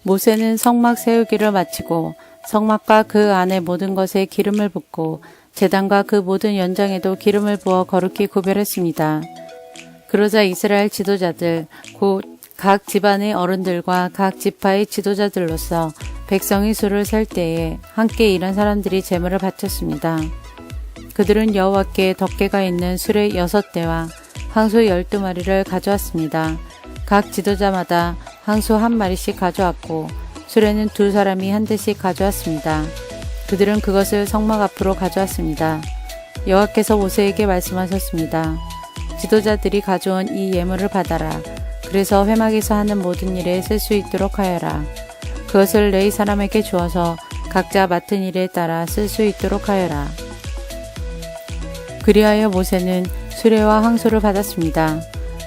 모세는 성막 세우기를 마치고 성막과 그 안의 모든 것에 기름을 붓고 제단과 그 모든 연장에도 기름을 부어 거룩히 구별했습니다. 그러자 이스라엘 지도자들 곧 각 집안의 어른들과 각 지파의 지도자들로서 백성의 수를 셀 때에 함께 일한 사람들이 제물을 바쳤습니다. 그들은 여호와께 덮개가 있는 수레 6대와 황소 12마리를 가져왔습니다. 각 지도자마다 황소 1마리씩 가져왔고 수레는 2사람이 한 대씩 가져왔습니다. 그들은 그것을 성막 앞으로 가져왔습니다. 여호와께서 모세에게 말씀하셨습니다. 지도자들이 가져온 이 예물을 받아라. 그래서 회막에서 하는 모든 일에 쓸 수 있도록 하여라. 그것을 레위 사람에게 주어서 각자 맡은 일에 따라 쓸 수 있도록 하여라. 그리하여 모세는 수레와 황소를 받았습니다.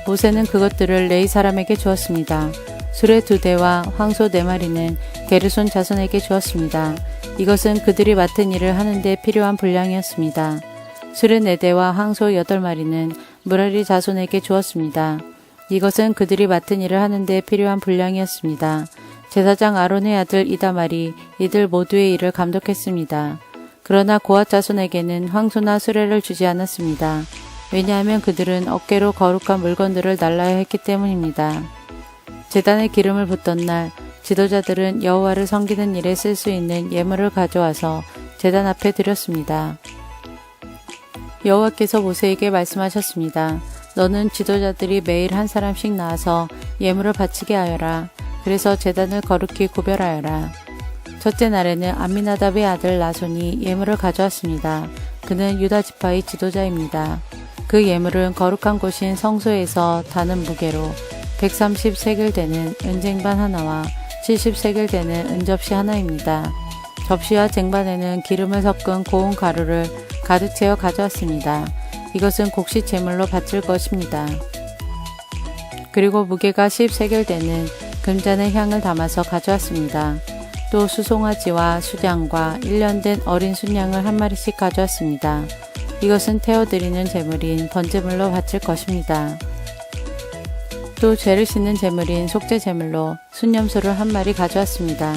모세는 그것들을 레위 사람에게 주었습니다. 수레 2대와 황소 4마리는 게르손 자손에게 주었습니다. 이것은 그들이 맡은 일을 하는데 필요한 분량이었습니다. 수레 4대와 황소 8마리는 무라리 자손에게 주었습니다. 이것은 그들이 맡은 일을 하는데 필요한 분량이었습니다. 제사장 아론의 아들 이다말이 이들 모두의 일을 감독했습니다. 그러나 고앗 자손에게는 황소나 수레를 주지 않았습니다. 왜냐하면 그들은 어깨로 거룩한 물건들을 날라야 했기 때문입니다. 제단에 기름을 붓던 날 지도자들은 여호와를 섬기는 일에 쓸 수 있는 예물을 가져와서 제단 앞에 드렸습니다. 여호와께서 모세에게 말씀하셨습니다. 너는 지도자들이 매일 한 사람씩 나와서 예물을 바치게 하여라. 그래서 제단을 거룩히 구별하여라. 첫째 날에는 암미나답의 아들 나손이 예물을 가져왔습니다. 그는 유다 지파의 지도자입니다. 그 예물은 거룩한 곳인 성소에서 다는 무게로 130세겔 되는 은쟁반 하나와 70세겔 되는 은접시 하나입니다. 접시와 쟁반에는 기름을 섞은 고운 가루를 가득 채워 가져왔습니다. 이것은 곡식 제물로 바칠 것입니다. 그리고 무게가 10세겔 되는 금잔의 향을 담아서 가져왔습니다. 또 수송아지와 수장과 1년 된 어린 순양을 1마리씩 가져왔습니다. 이것은 태워드리는 제물인 번제물로 바칠 것입니다. 또 죄를 씻는 제물인 속죄 제물로 순염소를 1마리 가져왔습니다.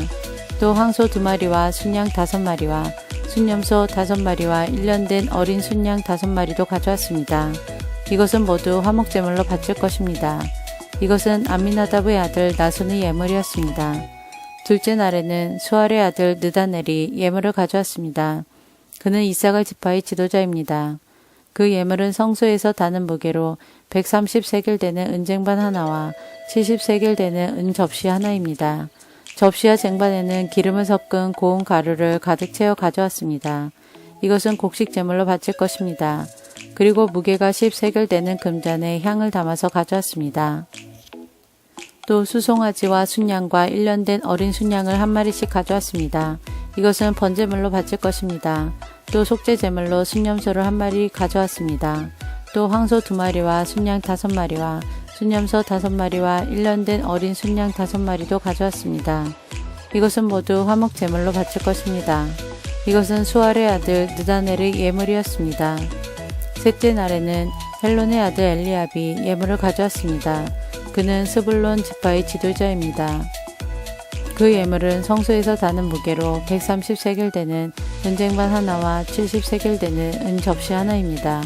또 황소 2마리와 순양 5마리와 순염소 5마리와 1년 된 어린 순양 5마리도 가져왔습니다. 이것은 모두 화목제물로 바칠 것입니다. 이것은 암미나답의 아들 나손의 예물이었습니다. 둘째 날에는 수알의 아들 느다넬이 예물을 가져왔습니다. 그는 이사갈 지파의 지도자입니다. 그 예물은 성소에서 다는 무게로 130세겔 되는 은쟁반 하나와 70세겔 되는 은접시 하나입니다. 접시와 쟁반에는 기름을 섞은 고운 가루를 가득 채워 가져왔습니다. 이것은 곡식 제물로 바칠 것입니다. 그리고 무게가 10세겔 되는 금잔에 향을 담아서 가져왔습니다. 또 수송아지와 순양과 1년 된 어린 순양을 1마리씩 가져왔습니다. 이것은 번제물로 바칠 것입니다. 또 속죄 제물로 순염소를 1마리 가져왔습니다. 또 황소 2마리와 순양 5마리와 순염소 5마리와 1년 된 어린 순양 5마리도 가져왔습니다. 이것은 모두 화목제물로 바칠 것입니다. 이것은 수알의 아들 느다넬의 예물이었습니다. 셋째 날에는 헬론의 아들 엘리압이 예물을 가져왔습니다. 그는 스불론 지파의 지도자입니다. 그 예물은 성소에서 다는 무게로 130세겔 되는 은쟁반 하나와 70세겔 되는 은접시 하나입니다.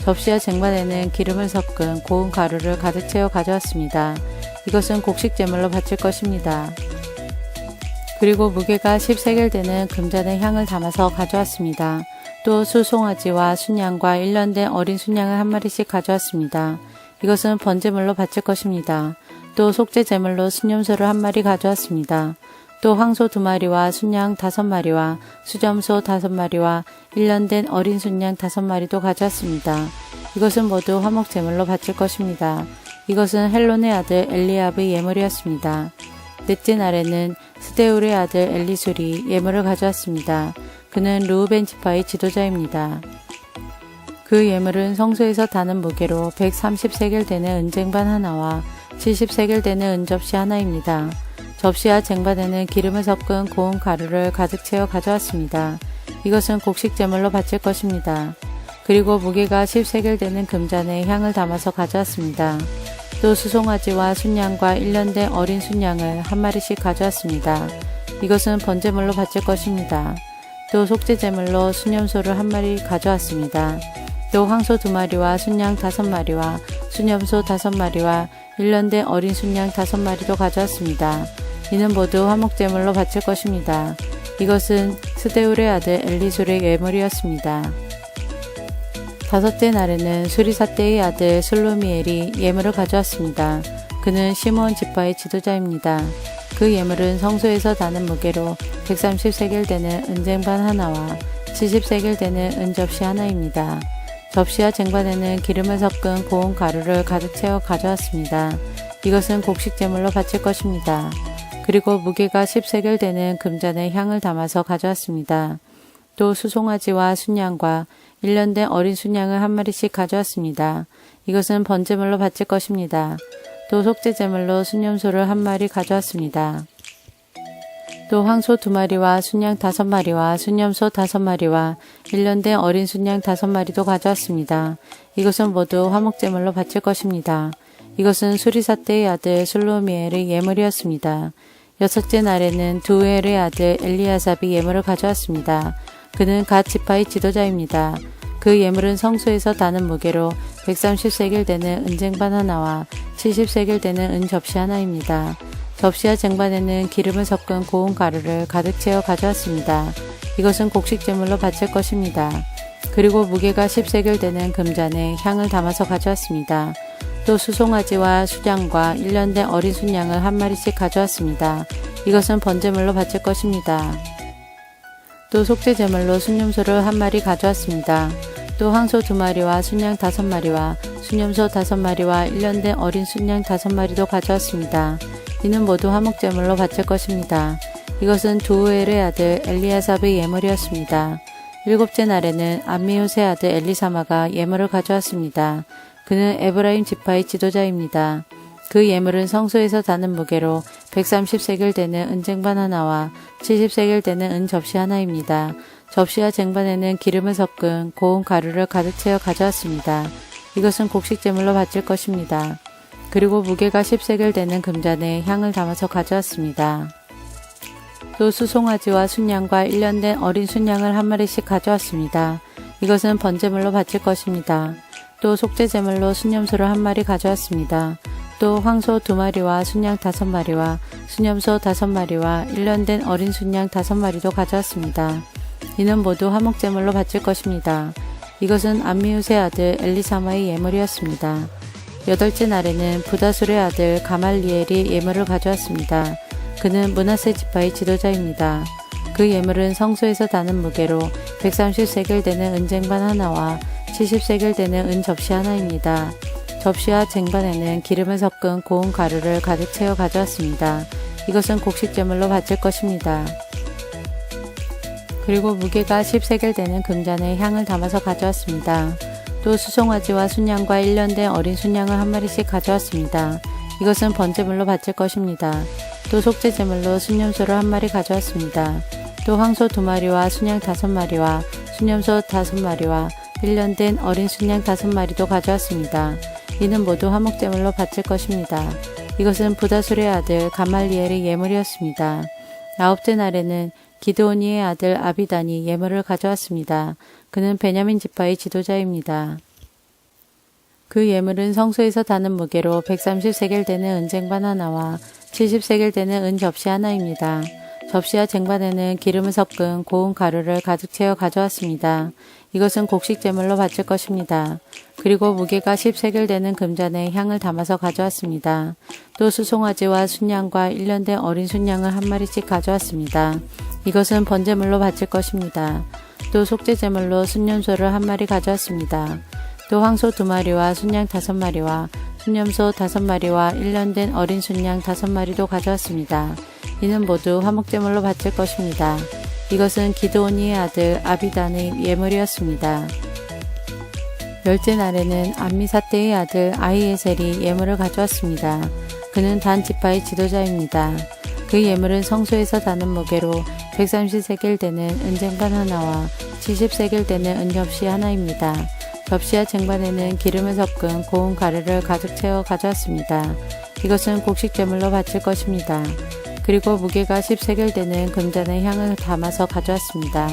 접시와 쟁반에는 기름을 섞은 고운 가루를 가득 채워 가져왔습니다. 이것은 곡식 제물로 바칠 것입니다. 그리고 무게가 10세겔 되는 금잔의 향을 담아서 가져왔습니다. 또 수송아지와 순양과 1년 된 어린 순양을 1마리씩 가져왔습니다. 이것은 번제물로 바칠 것입니다. 또 속죄 제물로 순염소를 1마리 가져왔습니다. 또 황소 2마리와 순양 5마리와 수점소 5마리와 1년 된 어린 순양 5마리도 가져왔습니다. 이것은 모두 화목제물로 바칠 것입니다. 이것은 헬론의 아들 엘리압의 예물이었습니다. 넷째 날에는 스데울의 아들 엘리술이 예물을 가져왔습니다. 그는 르우벤 지파의 지도자입니다. 그 예물은 성소에서 다는 무게로 130세겔 되는 은쟁반 하나와 70세겔 되는 은접시 하나입니다. 접시와 쟁반에는 기름을 섞은 고운 가루를 가득 채워 가져왔습니다. 이것은 곡식 제물로 바칠 것입니다. 그리고 무게가 10세겔 되는 금잔에 향을 담아서 가져왔습니다. 또 수송아지와 순양과 1년 된 어린 순양을 한 마리씩 가져왔습니다. 이것은 번제물로 바칠 것입니다. 또 속죄제물로 수념소를 한 마리 가져왔습니다. 또 황소 2마리와 순양 5마리와 수념소 5마리와 1년 된 어린 순양 5마리도 가져왔습니다. 이는 모두 화목제물로 바칠 것입니다. 이것은 스데울의 아들 엘리술의 예물이었습니다. 5째 날에는 수리사떼의 아들 슬로미엘이 예물을 가져왔습니다. 그는 시므온 지파의 지도자입니다. 그 예물은 성소에서 다는 무게로 130세겔 되는 은쟁반 하나와 70세겔 되는 은접시 하나입니다. 접시와 쟁반에는 기름을 섞은 고운 가루를 가득 채워 가져왔습니다. 이것은 곡식제물로 바칠 것입니다. 그리고 무게가 10세겔 되는 금잔에 향을 담아서 가져왔습니다. 또 수송아지와 순양과 1년 된 어린 순양을 한 마리씩 가져왔습니다. 이것은 번제물로 바칠 것입니다. 또 속죄제물로 수념소를 한 마리 가져왔습니다. 또 황소 2마리와 순양 5마리와 수념소 5마리와 1년 된 어린 순양 5마리도 가져왔습니다. 이것은 모두 화목제물로 바칠 것입니다. 이것은 수리사떼의 아들 슬로미엘의 예물이었습니다. 6째 날에는 두엘의 아들 엘리아삽이 예물을 가져왔습니다. 그는 갓 지파의 지도자입니다. 그 예물은 성소에서 다는 무게로 130세겔 되는 은쟁반 하나와 70세겔 되는 은접시 하나입니다. 접시와 쟁반에는 기름을 섞은 고운 가루를 가득 채워 가져왔습니다. 이것은 곡식제물로 바칠 것입니다. 그리고 무게가 10세겔 되는 금잔에 향을 담아서 가져왔습니다. 또 수송아지와 수장과 1년 된 어린 순양을 한 마리씩 가져왔습니다. 이것은 번제물로 바칠 것입니다. 또 속죄제물로 순념소를 한 마리 가져왔습니다. 또 황소 2마리와 순양 5마리와 수념소 5마리와 1년 된 어린 순양 5마리도 가져왔습니다. 이는 모두 화목제물로 바칠 것입니다. 이것은 두우엘의 아들 엘리아삽의 예물이었습니다. 7째 날에는 암미우스의 아들 엘리사마가 예물을 가져왔습니다. 그는 에브라임 지파의 지도자입니다. 그 예물은 성소에서 다는 무게로 130세겔 되는 은쟁반 하나와 70세겔 되는 은접시 하나입니다. 접시와 쟁반에는 기름을 섞은 고운 가루를 가득 채워 가져왔습니다. 이것은 곡식제물로 바칠 것입니다. 그리고 무게가 10세겔 되는 금잔에 향을 담아서 가져왔습니다. 또 수송아지와 순양과 1년 된 어린 순양을 한 마리씩 가져왔습니다. 이것은 번제물로 바칠 것입니다. 또 속죄제물로 수념소를 한 마리 가져왔습니다. 또 황소 2마리와 순양 5마리와 수념소 5마리와 1년 된 어린 순양 5마리도 가져왔습니다. 이는 모두 화목제물로 바칠 것입니다. 이것은 암미우스의 아들 엘리사마의 예물이었습니다. 8째 날에는 부다술의 아들 가말리엘이 예물을 가져왔습니다. 그는 므낫세 지파의 지도자입니다. 그 예물은 성소에서 다는 무게로 130세겔 되는 은쟁반 하나와 70세겔 되는 은접시 하나입니다. 접시와 쟁반에는 기름을 섞은 고운 가루를 가득 채워 가져왔습니다. 이것은 곡식제물로 바칠 것입니다. 그리고 무게가 10세겔 되는 금잔에 향을 담아서 가져왔습니다. 또 수송아지와 순양과 1년 된 어린 순양을 한 마리씩 가져왔습니다. 이것은 번제물로 바칠 것입니다. 또 속죄제물로 수념소를 한 마리 가져왔습니다. 또 황소 2마리와 순양 5마리와 수념소 5마리와 1년 된 어린 순양 5마리도 가져왔습니다. 이는 모두 화목제물로 바칠 것입니다. 이것은 부다술의 아들 가말리엘의 예물이었습니다. 9째 날에는 기드오니의 아들 아비단이 예물을 가져왔습니다. 그는 베냐민 지파의 지도자입니다. 그 예물은 성소에서 다는 무게로 130세겔 되는 은쟁반 하나와 70세겔 되는 은접시 하나입니다. 접시와 쟁반에는 기름을 섞은 고운 가루를 가득 채워 가져왔습니다. 이것은 곡식제물로 바칠 것입니다. 그리고 무게가 10세겔 되는 금잔에 향을 담아서 가져왔습니다. 또 수송아지와 순양과 1년 된 어린 순양을 한 마리씩 가져왔습니다. 이것은 번제물로 바칠 것입니다. 또 속죄제물로 순념소를 한 마리 가져왔습니다. 또 황소 2마리와 순양 5마리와 수념소 5마리와 1년 된 어린 순양 5마리도 가져왔습니다. 이는 모두 화목제물로 바칠 것입니다. 이것은 기드오니의 아들 아비단의 예물이었습니다. 10째 날에는 암미사떼의 아들 아히에셀이 예물을 가져왔습니다. 그는 단 지파의 지도자입니다. 그 예물은 성소에서 다는 무게로 130세겔 되는 은쟁반 하나와 70세겔 되는 은접시 하나입니다. 접시와 쟁반에는 기름을 섞은 고운 가루를 가득 채워 가져왔습니다. 이것은 곡식 제물로 바칠 것입니다. 그리고 무게가 10세겔 되는 금잔에 향을 담아서 가져왔습니다.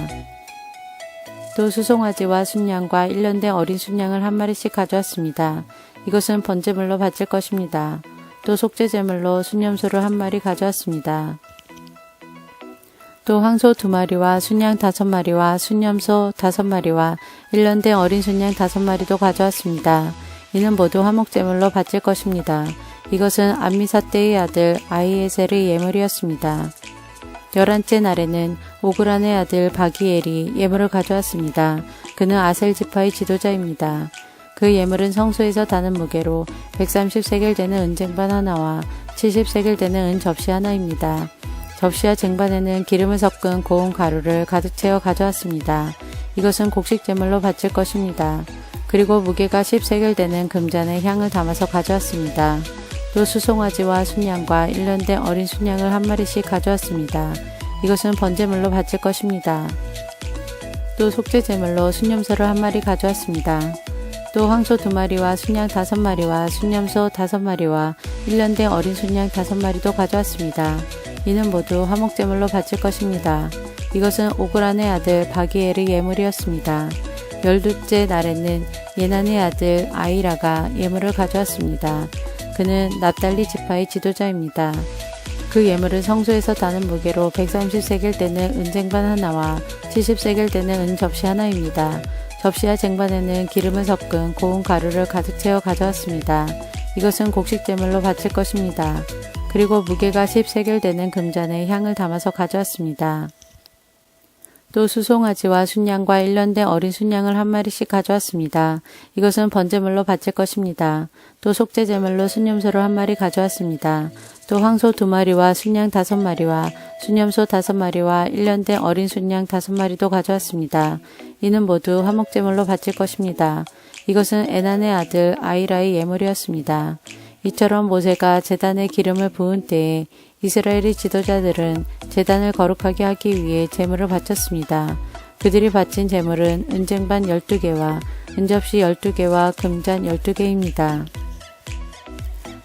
또 수송아지와 순양과 1년 된 어린 순양을 한 마리씩 가져왔습니다. 이것은 번제물로 바칠 것입니다. 또 속죄제물로 순염소를 한 마리 가져왔습니다. 또 황소 2마리와 순양 5마리와 순염소 5마리와 1년 된 어린 순양 5마리도 가져왔습니다. 이는 모두 화목제물로 바칠 것입니다. 이것은 암미사대의 아들 아히에셀의 예물이었습니다. 11째 날에는 오그란의 아들 바기엘이 예물을 가져왔습니다. 그는 아셀 지파의 지도자입니다. 그 예물은 성소에서 다는 무게로 130세겔 되는 은쟁반 하나와 70세겔 되는 은 접시 하나입니다. 접시와 쟁반에는 기름을 섞은 고운 가루를 가득 채워 가져왔습니다. 이것은 곡식 제물로 바칠 것입니다. 그리고 무게가 10세겔 되는 금잔에 향을 담아서 가져왔습니다. 또 수송아지와 순양과 1년 된 어린 순양을 한 마리씩 가져왔습니다. 이것은 번제물로 바칠 것입니다. 또 속죄제물로 순염소를 한 마리 가져왔습니다. 또 황소 2마리와 순양 5마리와 순염소 5마리와 1년 된 어린 순양 5마리도 가져왔습니다. 이는 모두 화목제물로 바칠 것입니다. 이것은 오그란의 아들 바기엘의 예물이었습니다. 12째 날에는 예난의 아들 아이라가 예물을 가져왔습니다. 그는 납달리 지파의 지도자입니다. 그 예물은 성소에서 다는 무게로 130세겔 되는 은쟁반 하나와 70세겔 되는 은 접시 하나입니다. 접시와 쟁반에는 기름을 섞은 고운 가루를 가득 채워 가져왔습니다. 이것은 곡식제물로 바칠 것입니다. 그리고 무게가 10세겔 되는 금잔에 향을 담아서 가져왔습니다. 또 수송아지와 순양과 1년 된 어린 순양을 한 마리씩 가져왔습니다. 이것은 번제물로 바칠 것입니다. 또 속죄제물로 순염소를 한 마리 가져왔습니다. 또 황소 2마리와 순양 5마리와 순염소 5마리와 1년 된 어린 순양 5마리도 가져왔습니다. 이는 모두 화목제물로 바칠 것입니다. 이것은 에난의 아들 아이라의 예물이었습니다. 이처럼 모세가 제단에 기름을 부은 때에 이스라엘의 지도자들은 제단을 거룩하게 하기 위해 제물을 바쳤습니다. 그들이 바친 제물은 은쟁반 12개와 은접시 12개와 금잔 12개입니다.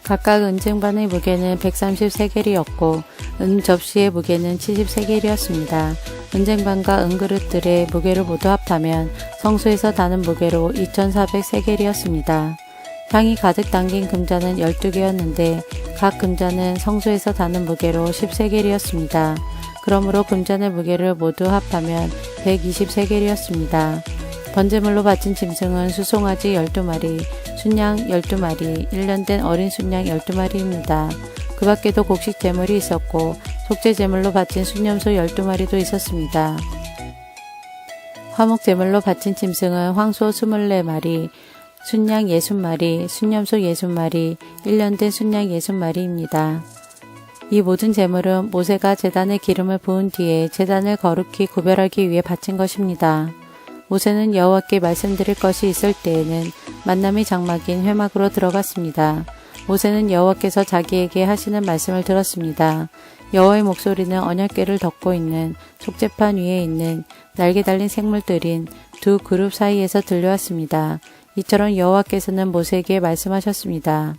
각각 은쟁반의 무게는 130세겔이었고 은접시의 무게는 70세겔이었습니다. 은쟁반과 은그릇들의 무게를 모두 합하면 성소에서 다는 무게로 2400세겔이었습니다. 향이 가득 담긴 금잔은 12개였는데 각 금잔은 성소에서 다는 무게로 10세겔이었습니다. 그러므로 금잔의 무게를 모두 합하면 120세겔이었습니다. 번제물로 바친 짐승은 수송아지 12마리, 순양 12마리, 1년 된 어린 순양 12마리입니다. 그 밖에도 곡식 제물이 있었고 속죄 제물로 바친 순염소 12마리도 있었습니다. 화목 제물로 바친 짐승은 황소 24마리, 순양 60마리, 순염소 60마리, 1년 된 순양 60마리입니다. 이 모든 제물은 모세가 제단에 기름을 부은 뒤에 제단을 거룩히 구별하기 위해 바친 것입니다. 모세는 여호와께 말씀드릴 것이 있을 때에는 만남의 장막인 회막으로 들어갔습니다. 모세는 여호와께서 자기에게 하시는 말씀을 들었습니다. 여호와의 목소리는 언약궤를 덮고 있는 속죄판 위에 있는 날개 달린 생물들인 두 그룹 사이에서 들려왔습니다. 이처럼 여호와께서는 모세에게 말씀하셨습니다.